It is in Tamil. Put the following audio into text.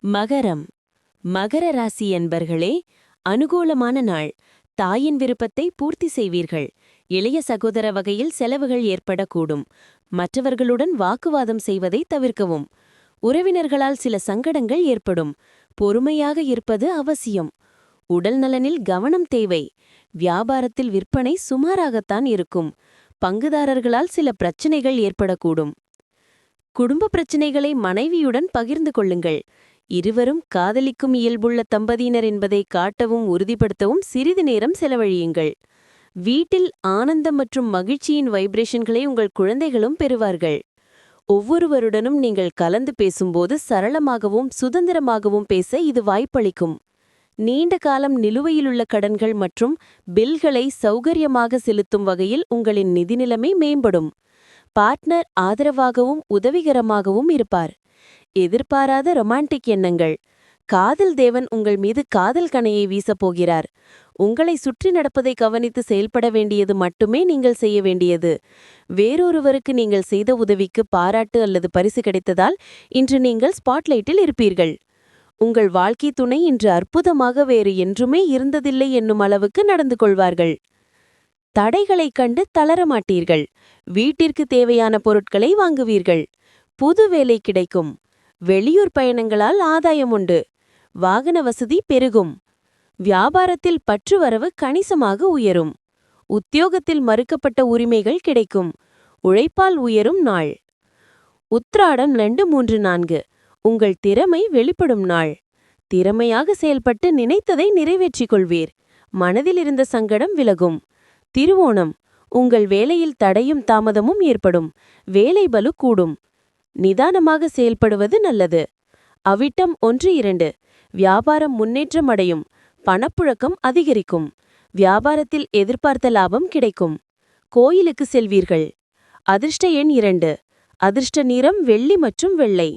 மகரம். மகர ராசி என்பர்களே, அனுகூலமான நாள். தாயின் விருப்பத்தை பூர்த்தி செய்வீர்கள். இளைய சகோதர வகையில் செலவுகள் ஏற்படக்கூடும். மற்றவர்களுடன் வாக்குவாதம் செய்வதை தவிர்க்கவும். உறவினர்களால் சில சங்கடங்கள் ஏற்படும். பொறுமையாக இருப்பது அவசியம். உடல் நலனில் கவனம் தேவை. வியாபாரத்தில் விற்பனை சுமாராகத்தான் இருக்கும். பங்குதாரர்களால் சில பிரச்சனைகள் ஏற்படக்கூடும். குடும்ப பிரச்சினைகளை மனைவியுடன் பகிர்ந்து கொள்ளுங்கள். இருவரும் காதலிக்கும் இயல்புள்ள தம்பதியினர் என்பதை காட்டவும் உறுதிப்படுத்தவும் சிறிது நேரம் செலவழியுங்கள். வீட்டில் ஆனந்தம் மற்றும் மகிழ்ச்சியின் வைப்ரேஷன்களை உங்கள் குழந்தைகளும் பெறுவார்கள். ஒவ்வொருவருடனும் நீங்கள் கலந்து பேசும்போது சரளமாகவும் சுதந்திரமாகவும் பேச இது வாய்ப்பளிக்கும். நீண்ட காலம் நிலுவையிலுள்ள கடன்கள் மற்றும் பில்களை சௌகரியமாக செலுத்தும் வகையில் உங்களின் நிதி நிலைமை மேம்படும். பார்ட்னர் ஆதரவாகவும் உதவிகரமாகவும் இருப்பார். எதிர்பாராத ரொமான்டிக் எண்ணங்கள். காதல் தேவன் உங்கள் மீது காதல் கணையை வீசப்போகிறார். உங்களை சுற்றி நடப்பதை கவனித்து செயல்பட வேண்டியது மட்டுமே நீங்கள் செய்ய வேண்டியது. வேறொருவருக்கு நீங்கள் செய்த உதவிக்கு பாராட்டு அல்லது பரிசு கிடைத்ததால் இன்று நீங்கள் ஸ்பாட்லைட்டில் இருப்பீர்கள். உங்கள் வாழ்க்கை துணை இன்று அற்புதமாக வேறு என்றுமே இருந்ததில்லை என்னும் அளவுக்கு நடந்து கொள்வார்கள். தடைகளைக் கண்டு தளரமாட்டீர்கள். வீட்டிற்கு தேவையான பொருட்களை வாங்குவீர்கள். புது வேலை கிடைக்கும். வெளியூர் பயணங்களால் ஆதாயம் உண்டு. வாகன வசதி பெருகும். வியாபாரத்தில் பற்றுவரவு கணிசமாக உயரும். உத்தியோகத்தில் மறுக்கப்பட்ட உரிமைகள் கிடைக்கும். உழைப்பால் உயரும் நாள். உத்ராடம் 2-3-4 உங்கள் திறமை வெளிப்படும் நாள். திறமையாக செயல்பட்டு நினைத்ததை நிறைவேற்றிக் கொள்வீர். மனதில் இருந்த சங்கடம் விலகும். திருவோணம் உங்கள் வேலையில் தடையும் தாமதமும் ஏற்படும். வேலை பளு கூடும். நிதானமாக செயல்படுவது நல்லது. அவிட்டம் 1-2 வியாபாரம் முன்னேற்றம் அடையும். பணப்புழக்கம் அதிகரிக்கும். வியாபாரத்தில் எதிர்பார்த்த லாபம் கிடைக்கும். கோயிலுக்கு செல்வீர்கள். அதிர்ஷ்ட எண் 2. அதிர்ஷ்ட நிறம் வெள்ளி மற்றும் வெள்ளை.